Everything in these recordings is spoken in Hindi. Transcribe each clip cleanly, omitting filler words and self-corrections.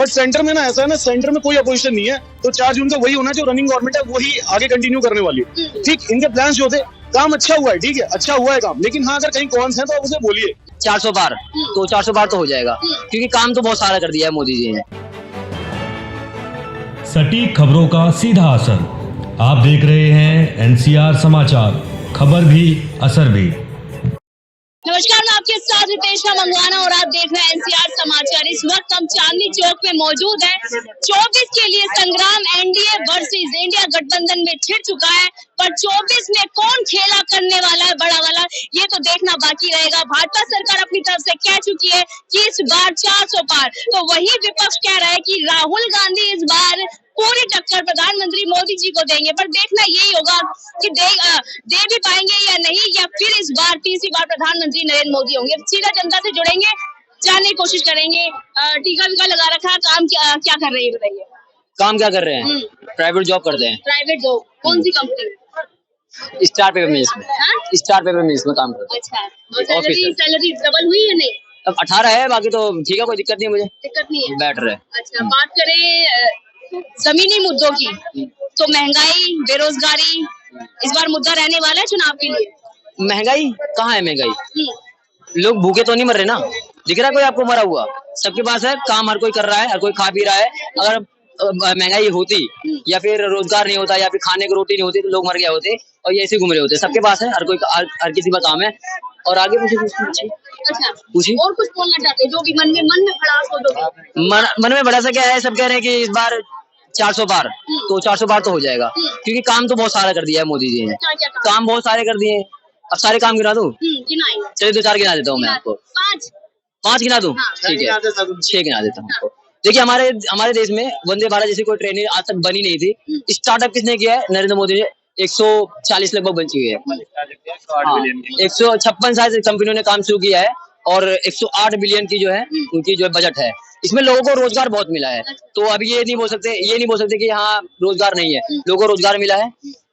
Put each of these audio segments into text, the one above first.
बट सेंटर में ना ऐसा है ना, सेंटर में कोई अपोजिशन नहीं है, तो 4 जून का वही होना जो रनिंग गवर्नमेंट है वही आगे कंटिन्यू करने वाली है। ठीक, इनके प्लान्स जो थे, काम अच्छा हुआ है, ठीक है, अच्छा हुआ है काम, लेकिन हाँ अगर कहीं कौन है तो आप उसे बोलिए। 400 पार तो 400 पार तो हो जाएगा, क्योंकि काम तो बहुत सारा कर दिया है मोदी जी ने। सटीक खबरों का सीधा असर। आप देख रहे हैं एनसीआर समाचार, खबर भी असर भी। नमस्कार, मैं आपके साथ रितेशा मंगवाना और आप देख रहे हैं एनसीआर समाचार। इस वक्त हम चांदनी चौक में मौजूद हैं। 24 के लिए संग्राम एनडीए वर्सेस इंडिया गठबंधन में छिड़ चुका है, पर 24 में कौन खेला करने वाला है बड़ा वाला, ये तो देखना बाकी रहेगा। भाजपा सरकार अपनी तरफ से कह चुकी है कि इस बार 400 पार, तो वही विपक्ष कह रहा है कि राहुल गांधी इस बार पूरी टक्कर प्रधानमंत्री मोदी जी को देंगे। पर देखना यही होगा कि दे भी पाएंगे या नहीं, या फिर इस बार तीसरी बार प्रधानमंत्री नरेंद्र मोदी होंगे। सीधा जनता से जुड़ेंगे, जानने की कोशिश करेंगे। टीका वीका लगा रखा है, काम क्या कर रहे हैं बताइए। काम क्या कर रहे हैं? प्राइवेट जॉब करते हैं। प्राइवेट जॉब कौन सी कंपनी? स्टार पेपर मिल्स में। स्टार पेपर मिल्स में काम करते हैं। अच्छा, और सैलरी डबल हुई है नहीं? अब 18 है, बाकी तो ठीक है, कोई दिक्कत नहीं है, मुझे दिक्कत नहीं है, बैठ रहे। अच्छा, बात करें जमीनी मुद्दों की, तो महंगाई, बेरोजगारी इस बार मुद्दा रहने वाला है चुनाव के लिए। महंगाई कहाँ है? महंगाई, लोग भूखे तो नहीं मर रहे ना, दिख रहा है कोई आपको मरा हुआ? सबके पास है, काम हर कोई कर रहा है, हर कोई खा पी रहा है। अगर महंगाई होती या फिर रोजगार नहीं होता या फिर खाने को रोटी नहीं होती तो लोग मर गए होते और ये ऐसे घूम रहे होते। सबके पास है, हर कोई हर किसी का काम है। और आगे पूछिए। अच्छा, पूछिए और कुछ बोलना चाहते हैं जो भी मन में भड़ास हो, जो मन में बड़ा सा क्या है, सब कह रहे हैं कि इस बार 400 पार तो 400 पार तो हो जाएगा, क्योंकि काम तो बहुत सारा कर दिया है मोदी जी ने। काम बहुत सारे कर दिए हैं। अब सारे काम गिना दूं? चलिए 2-4 गिना देता हूँ मैं आपको। 5 गिना दूं? ठीक है, 6 गिना देता हूँ आपको। देखिए, हमारे देश में वंदे भारत जैसी कोई ट्रेन आज तक बनी नहीं थी। स्टार्टअप किसने किया है? नरेंद्र मोदी ने। 140 लगभग बन चुकी है। 156 शायद कंपनियों ने काम शुरू किया है और 108 बिलियन की जो है उनकी जो बजट है। इसमें लोगों को रोजगार बहुत मिला है। तो अभी ये नहीं बोल सकते कि हाँ रोजगार नहीं है, लोगों को रोजगार मिला है।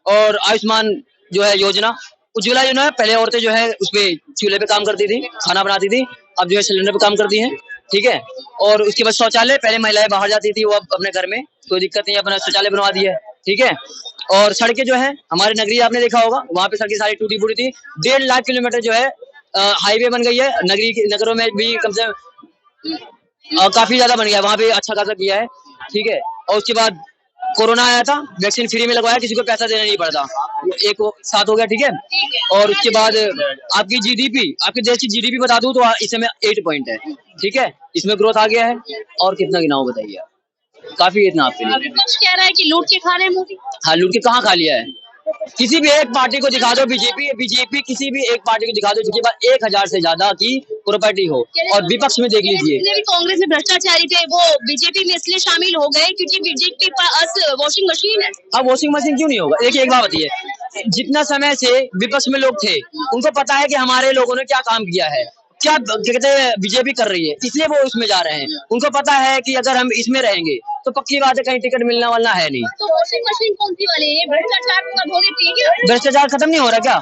और आयुष्मान जो है योजना, उज्ज्वला योजना है, पहले औरतें जो है उसपे चूल्हे पे काम करती थी, खाना बनाती थी, अब जो है सिलेंडर पे काम करती हैं, ठीक है। और उसके बाद शौचालय, पहले महिलाएं बाहर जाती थी, वो अब अपने घर में कोई दिक्कत नहीं, अपना शौचालय बनवा दिया है, ठीक है। और सड़कें जो है हमारे नगरी, आपने देखा होगा, वहाँ पे सड़कें सारी टूटी फूटी थी। 1.5 लाख किलोमीटर जो है हाईवे बन गई है। नगरों में भी कम से काफी ज्यादा बन गया है, वहाँ पे अच्छा खासा किया है, ठीक है। और उसके बाद कोरोना आया था, वैक्सीन फ्री में लगवाया, किसी को पैसा देना नहीं पड़ता, एक साथ हो गया, ठीक है। और उसके बाद आपकी जीडीपी, आपके देश की जीडीपी बता दूं तो इस समय 8 पॉइंट है, ठीक है, इसमें ग्रोथ आ गया है। और कितना गिनाऊं बताइए, काफी इतना आपके लिए। विपक्ष कह रहा है कि लूट के खा रहे हैं मोदी। हाँ, लूट के कहाँ खा लिया है? किसी भी एक पार्टी को दिखा दो, बीजेपी किसी भी एक पार्टी को दिखा दो जिसके पास 1000 से ज्यादा की प्रॉपर्टी हो। और विपक्ष में देख लीजिए, जितने भी कांग्रेस में भ्रष्टाचारी थे वो बीजेपी में इसलिए शामिल हो गए क्योंकि बीजेपी के पास वॉशिंग मशीन है। अब वॉशिंग मशीन क्यों नहीं होगा? देखिए, एक बात बताइए, जितना समय से विपक्ष में लोग थे उनको पता है कि हमारे लोगों ने क्या काम किया है, क्या कहते हैं बीजेपी कर रही है, इसलिए वो उसमें जा रहे हैं। उनको पता है कि अगर हम इसमें रहेंगे तो पक्की बात है कहीं टिकट मिलने वाला है नहीं। तो वॉशिंग मशीन कौन सी वाली है? भ्रष्टाचार कब होने चाहिए? भ्रष्टाचार खत्म नहीं हो रहा क्या?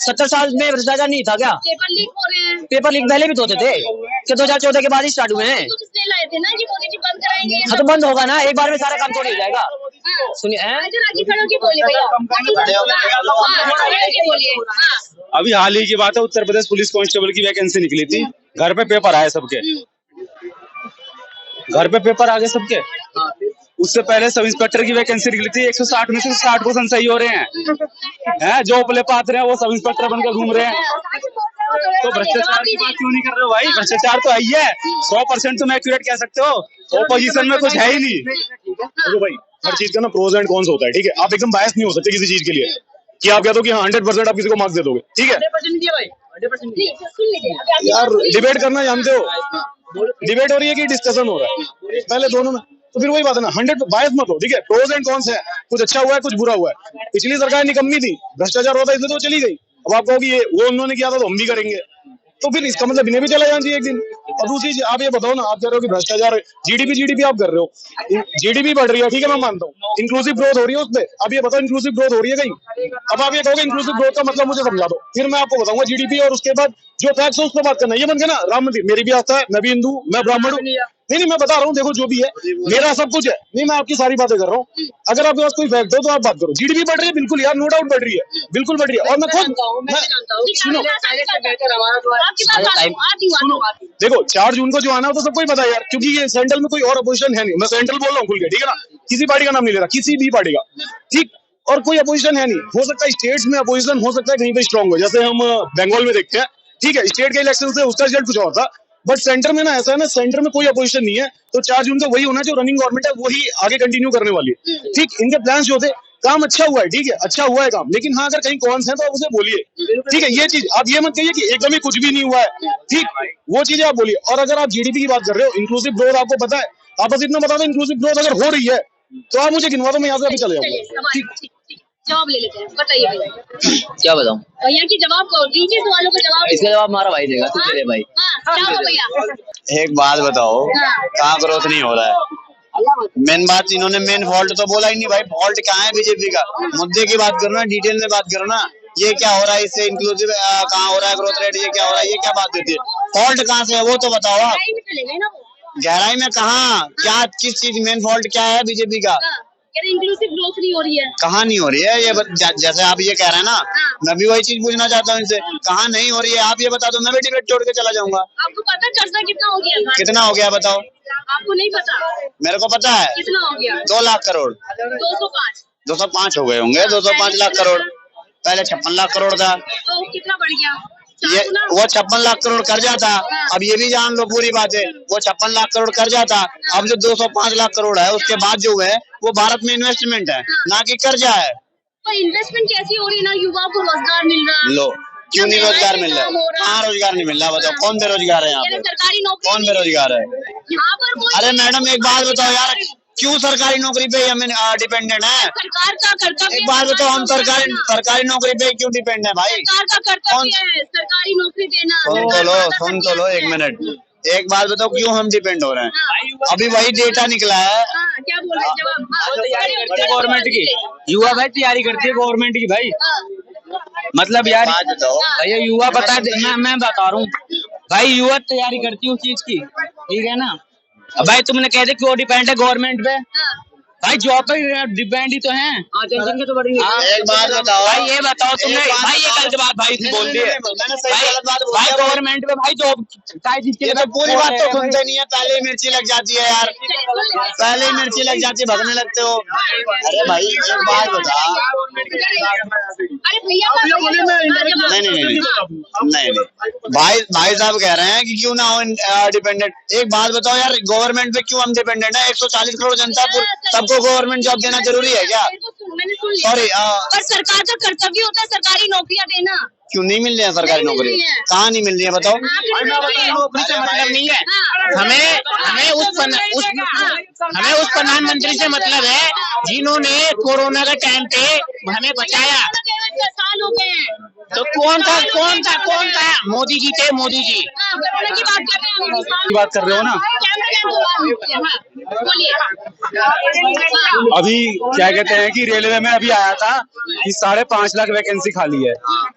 70 साल में भ्रष्टाचार नहीं था क्या? पेपर लीक हो रहे हैं। पेपर लीक पहले भी तो होते थे कि 2014 के बाद ही स्टार्ट हुए हैं। तो किसने लाए थे ना कि मोदी जी बंद कराएंगे? हाँ, तो बंद होगा ना, एक बार में सारा काम थोड़ी हो जाएगा। सुनिए, अभी हाल ही की बात है, उत्तर प्रदेश पुलिस कांस्टेबल की वैकेंसी निकली थी, घर पे पेपर आए सबके, घर पे पेपर आ गए सबके। उससे पहले सब इंस्पेक्टर की वैकेंसी निकली थी, 160 में से 60% सही हो रहे हैं, जो उपले पात्र हैं वो सब इंस्पेक्टर बनकर घूम रहे हैं। तो भ्रष्टाचार की बात क्यों नहीं कर रहे हो भाई? भ्रष्टाचार तो आई है, 100% तुम एक्यूरेट कह सकते हो, ओपोजिशन में कुछ है ही नहीं। देखो भाई, हर चीज का ना प्रोज एंड कॉन्स होता है, ठीक है। आप एकदम बायस नहीं हो सकते किसी चीज के लिए कि आप कह दो कि हाँ 100% आप किसी को मार्क्स दे दोगे, ठीक है। यार डिबेट करना जानते हो, डिबेट हो रही है कि डिस्कशन हो रहा है, पहले दोनों में, तो फिर वही बात है ना, 100 बायस मत हो, ठीक है। प्रोज एंड कॉन्स है, कुछ अच्छा हुआ है, कुछ बुरा हुआ है। पिछली सरकार निकम्मी थी, भ्रष्टाचार होता इसलिए तो चली गई। अब आप कहोगे ये वो उन्होंने किया था तो हम भी करेंगे, तो फिर इसका मतलब इन्हें भी चला जाना चाहिए एक दिन। और दूसरी चीज, आप ये बताओ ना, आप कह रहे हो कि भ्रष्टाचार, जीडीपी आप कर रहे हो, जीडीपी बढ़ रही है, ठीक है, मैं मानता हूँ, इंक्लूसिव ग्रोथ हो रही है उसमें। अब ये बताओ इंक्लूसिव ग्रोथ हो रही है कहीं? अब आप ये कहोगे इंक्लूसिव ग्रोथ का मतलब मुझे समझा दो, फिर मैं आपको बताऊंगा जीडीपी, और उसके बाद जो फैक्ट्स है उस पर बात करना। ये बन गया ना राम मंदिर, मेरी भी आस्था है, मैं भी हिंदू, मैं ब्राह्मण हूँ, नहीं मैं बता रहा हूँ, देखो जो भी है मेरा सब कुछ है, नहीं मैं आपकी सारी बातें कर रहा हूँ। अगर आपके पास कोई फैक्ट हो तो आप बात करो। जीडीपी बढ़ रही है बिल्कुल यार, नो डाउट बढ़ रही है, बिल्कुल बढ़ रही है। और मैं खुद सुनो, देखो 4 जून को जो आना हो तो सबको ही पता है यार, क्योंकि ये सेंट्रल में कोई और अपोजिशन है नहीं। मैं सेंट्रल बोल रहा हूँ खुल के, ठीक है ना, किसी पार्टी का नाम नहीं ले रहा, किसी भी पार्टी का, ठीक। और कोई अपोजिशन है नहीं। हो सकता है स्टेट्स में अपोजिशन हो सकता है कहीं पे स्ट्रांग हो, जैसे हम बंगाल में देखते हैं, ठीक है, स्टेट के इलेक्शन से उसका रिजल्ट कुछ और था। बट सेंटर में ना ऐसा है ना, सेंटर में कोई अपोजिशन नहीं है, तो 4 जून को वही होना जो रनिंग गवर्नमेंट है वही आगे कंटिन्यू करने वाली है, ठीक। इनके प्लान्स जो थे, काम अच्छा हुआ है, ठीक है, अच्छा हुआ है काम, लेकिन हाँ अगर कहीं कॉन्स है तो आप उसे बोलिए, ठीक है। ये चीज आप ये मत कहिए कि एकदम ही कुछ भी नहीं हुआ है, ठीक, वो चीजें आप बोलिए। और अगर आप जीडीपी की बात कर रहे हो, इंक्लूसिव ग्रोथ आपको पता है, आप बस इतना बता दो इंक्लूसिव ग्रोथ अगर हो रही है तो आप मुझे गिनवा दो, मैं यहाँ से अभी चले जाऊंगा, ठीक। जवाब ले लेते हैं, बताइए भैया। क्या बताऊं? भैया की जवाब दीजिए, सवालों का जवाब। इसका जवाब हमारा भाई देगा, तू दे दे भाई। क्या हो भैया? एक बात बताओ, कहाँ ग्रोथ नहीं हो रहा है? मेन बात इन्होंने मेन फॉल्ट तो बोला ही नहीं भाई। फॉल्ट कहाँ है बीजेपी का? मुद्दे की बात करो ना, डिटेल में बात करो ना। ये क्या हो रहा है, इससे इंक्लूसिव कहाँ हो रहा है, ग्रोथ रेट ये क्या हो रहा है, ये क्या बात देती है? फॉल्ट कहाँ से है वो तो बताओ आप। गहराई में कहाँ, क्या किस चीज मेन फॉल्ट क्या है बीजेपी का? इंक्लूसिव ग्रोथ नहीं हो रही है। कहाँ नहीं हो रही है? ये जैसे आप ये कह रहे हैं ना, मैं भी वही चीज पूछना चाहता हूँ इनसे, कहाँ नहीं हो रही है आप ये बता दो, मैं भी डिबेट छोड़ के चला जाऊंगा। आपको पता चर्चा कितना हो गया? कितना हो गया बताओ? आपको नहीं पता? मेरे को पता है। कितना हो गया? 2 लाख करोड़। 205। 205 हो गए होंगे, 205 लाख करोड़। पहले 56 लाख करोड़ था, तो कितना बढ़ गया? ये वो 56 लाख करोड़ कर्जा था। अब ये भी जान लो पूरी बात है, वो 56 लाख करोड़ कर्जा था। अब जो 205 लाख करोड़ है उसके बाद जो है वो भारत में इन्वेस्टमेंट है, ना कि कर्जा है। तो इन्वेस्टमेंट कैसी हो रही है ना, युवा को रोजगार मिल रहा है। लो क्यों नहीं रोजगार मिल रहा है? कहाँ रोजगार नहीं मिल रहा बताओ? कौन बेरोजगार है यहाँ पे? सरकारी नौकरी कौन बेरोजगार है यहाँ पर? कोई अरे मैडम एक बात बताओ यार, क्यों सरकारी नौकरी पे हम डिपेंडेंट है? सरकार का कर्तव्य। एक बात बताओ, हम सरकारी नौकरी पे क्यों डिपेंड है भाई? सरकार का कर्तव्य है सरकारी नौकरी देना। सुन तो लो 1 मिनट। एक बात बताओ, क्यों हम डिपेंड हो रहे हैं? अभी वही डेटा निकला है। क्या बोल रहे हैं? जवाब गवर्नमेंट की युवा भाई तैयारी करती है गवर्नमेंट की भाई। मतलब यार भैया युवा बता दे, मैं बता रहा हूँ भाई, युवा तैयारी करती है उस चीज की, ठीक है ना। अब भाई तुमने कह दे क्यों डिपेंड है गवर्नमेंट पे? भाई जॉब पे डिपेंड ही तो है। एक बात बताओ भाई, ये बताओ तुमने भाई ये गलत बात भाई बोल दी है भाई गवर्नमेंट में भाई जॉब ये तो पूरी बात तो सुनते नहीं है, पहले ही मिर्ची लग जाती है यार, पहले ही मिर्ची लग जाती है, भगने लगते हो। अरे भाई एक बात बता। अरे भैया नहीं भाई साहब कह रहे हैं कि क्यों ना हो डिपेंडेंट। एक बात बताओ यार, गवर्नमेंट पे क्यों हम डिपेंडेंट है? 140 करोड़ जनता सबको गवर्नमेंट जॉब देना जरूरी है क्या? सॉरी, पर सरकार का कर्तव्य होता है सरकारी नौकरियां देना। क्यों नहीं मिल रही है सरकारी नौकरी? कहाँ नहीं मिल रही है बताओ? नौकरी से मतलब नहीं है हमें उस प्रधानमंत्री से मतलब है जिन्होंने कोरोना के टाइम पे हमें बचाया। साल हो गए हैं। तो कौन था? मोदी जी थे, मोदी जी। कोरोना की बात कर रहे हो ना। अभी क्या कहते हैं कि रेलवे में अभी आया था कि 5.5 लाख वैकेंसी खाली है,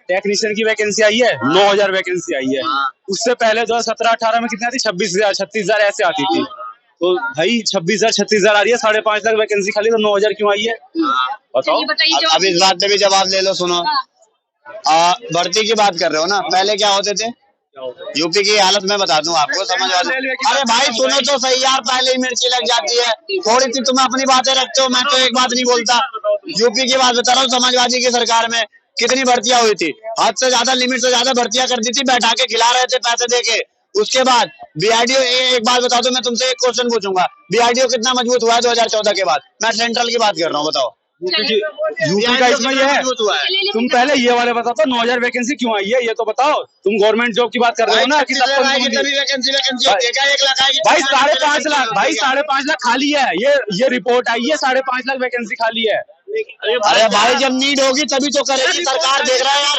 टेक्नीशियन की वैकेंसी आई है, 9,000 वैकेंसी आई है। उससे पहले 2017-18 में कितनी आती? 26,000 36,000 ऐसे आती थी। तो भाई 26,000 36,000 आ रही है, 5.5 लाख वैकेंसी खाली, तो 9,000 क्यों आई है बताओ? अब इस बात पे भी जवाब ले लो। सुनो, भर्ती की बात कर रहे हो ना, पहले क्या होते थे? यूपी की हालत मैं बता दूं आपको, समझ आ जाए। अरे भाई सुनो तो सही यार, पहले ही मिर्ची लग जाती है। थोड़ी सी तुम अपनी बातें रखते हो, मैं तो एक बात नहीं बोलता। यूपी की बात बता रहा हूँ, समाजवादी की सरकार में कितनी भर्तियां हुई थी? हद से ज्यादा, लिमिट से ज्यादा भर्तियां कर दी थी, बैठा के खिला रहे थे पैसे दे के। उसके बाद बीआरडीओ, एक बात बता दो, मैं तुमसे एक क्वेश्चन पूछूंगा, बीआरडीओ कितना मजबूत हुआ है 2014 के बाद? मैं सेंट्रल की बात कर रहा हूँ, बताओ। यूपी का इसमें ये है, तुम पहले ये वाले बताओ तो 9,000 वैकेंसी क्यों आई है ये तो बताओ। तुम गवर्नमेंट जॉब की बात कर रहे हो ना कि वैकेंसी भाई 5.5 लाख, भाई 5.5 लाख खाली है। ये रिपोर्ट आई है, 5.5 लाख वैकेंसी खाली है। अरे भाई जब नीड होगी तभी तो करेगी सरकार, देख रहा है यार।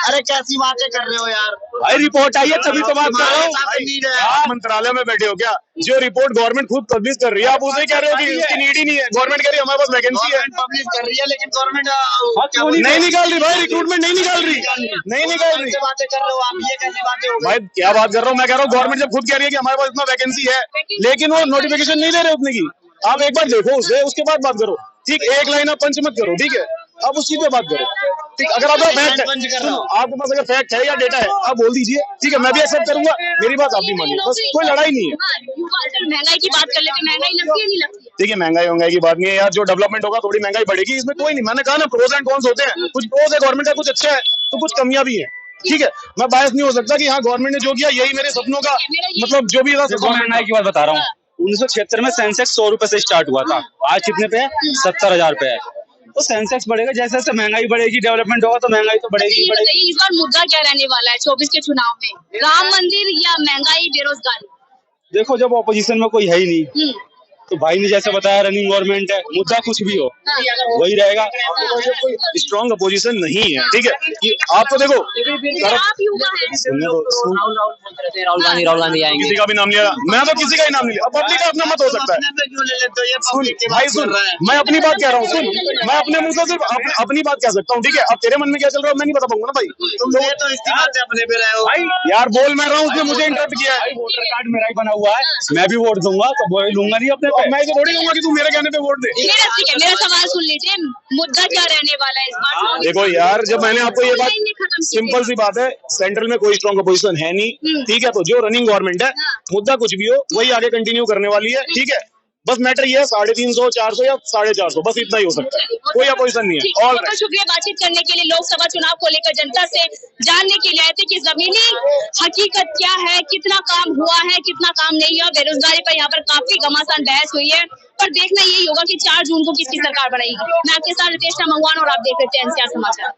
अरे कैसी बातें कर रहे हो यार, भाई रिपोर्ट आई है तभी तो बात कर रहा हूँ। नीड है। आप मंत्रालय में बैठे हो क्या? जो रिपोर्ट गवर्नमेंट खुद पब्लिश कर रही है आप उसे कह रहे हो कि इसकी नीड ही नहीं है। गवर्नमेंट कह रही है हमारे पास वैकेंसी है, पब्लिश कर रही है, लेकिन गवर्नमेंट नहीं निकाल रही भाई, रिक्रूटमेंट नहीं निकाल रही, नहीं निकाल रही। बातें कर रहे हो आप, ये कैसी बातें हो गई? भाई क्या बात कर रहा हूँ, मैं कह रहा हूँ गवर्नमेंट जब खुद कह रही है कि हमारे पास इतना वैकेंसी है, लेकिन वो नोटिफिकेशन नहीं दे रहे उतने की। आप एक बार देखो उसे, उसके बाद बात करो। ठीक, एक लाइन आप पंच मत करो, ठीक है? आप उस चीज पे बात करो। ठीक, अगर आपका फैक्ट है, सुनो, आपके पास अगर फैक्ट है या डेटा है आप बोल दीजिए, ठीक है? मैं भी एक्सेप्ट करूंगा, मेरी बात आप भी मानिए, बस कोई लड़ाई नहीं है। महंगाई की बात कर लेते, महंगाई लगती है नहीं लगती है? ठीक है, महंगाई की बात नहीं है यार, जो डेवलपमेंट होगा थोड़ी महंगाई बढ़ेगी, इसमें कोई नहीं। मैंने कहा ना प्रोज एंड कॉन्स होते हैं, कुछ प्रोज है गवर्नमेंट का, कुछ अच्छा है तो कुछ कमियां भी है। ठीक है, मैं बायस नहीं हो सकता कि हाँ गवर्नमेंट ने जो किया यही मेरे सपनों का मतलब जो भी था। महंगाई की बात बता रहा हूँ, 1976 में सेंसेक्स 100 रुपए से स्टार्ट हुआ था, आज कितने पे है? 70,000 पे है। तो सेंसेक्स बढ़ेगा, जैसे जैसे महंगाई बढ़ेगी, डेवलपमेंट होगा तो महंगाई तो बढ़ेगी ही बढ़ेगी। इस बार मुद्दा क्या रहने वाला है 24 के चुनाव में? राम मंदिर या महंगाई, बेरोजगारी? देखो जब ऑपोजिशन में कोई है ही नहीं तो भाई ने जैसे बताया रनिंग गवर्नमेंट है, मुद्दा कुछ भी हो वही रहेगा। कोई स्ट्रॉन्ग अपोजिशन नहीं है, ठीक है? कि आप तो देखो आप युवा हैं, राहुल गांधी आएंगे। किसी का भी नाम लिया, मैं तो किसी का ही नाम नहीं लिया। अब पब्लिक का अपना मत हो सकता है। सुन भाई सुन, मैं अपनी बात कह रहा हूँ, सुन मैं अपने मुंह से सिर्फ अपनी बात कह सकता हूँ, ठीक है? अब तेरे मन में क्या चल रहा है मैं नहीं बता पाऊंगा ना भाई। तुम तो इसी बात से अपने पे रहे हो भाई यार बोल मैं रहा हूँ, उसने मुझे इंटरप्ट किया है। वोटर कार्ड मेरा ही बना हुआ है, मैं भी वोट दूंगा तो वो लूंगा नहीं अपने पे। मैं इसे थोड़ी कहूंगा कि तू मेरे कहने पे वोट दे। मेरा ठीक है, मेरा सवाल सुन लीजिए, मुद्दा क्या रहने वाला है इस बार? देखो यार, जब मैंने आपको ये बात, सिंपल सी बात है, सेंट्रल में कोई स्ट्रॉन्ग अपोजिशन है नहीं, ठीक है? तो जो रनिंग गवर्नमेंट है, मुद्दा कुछ भी हो वही आगे कंटिन्यू करने वाली है, ठीक है? बस मैटर ये है 350, 400 या 450, बस इतना ही हो सकता है, कोई अपोजिशन नहीं है। ऑल बहुत शुक्रिया बातचीत करने के लिए। लोकसभा चुनाव को लेकर जनता से जानने के लिए आए थे कि जमीनी हकीकत क्या है, कितना काम हुआ है, कितना काम नहीं हुआ। बेरोजगारी पर यहाँ पर काफी घमासान बहस हुई है, पर देखना यही होगा कि 4 जून को किसकी सरकार बनेगी। मैं आपके साथ रितेश मंगवाना और आप देख रहे थे एनसीआर समाचार।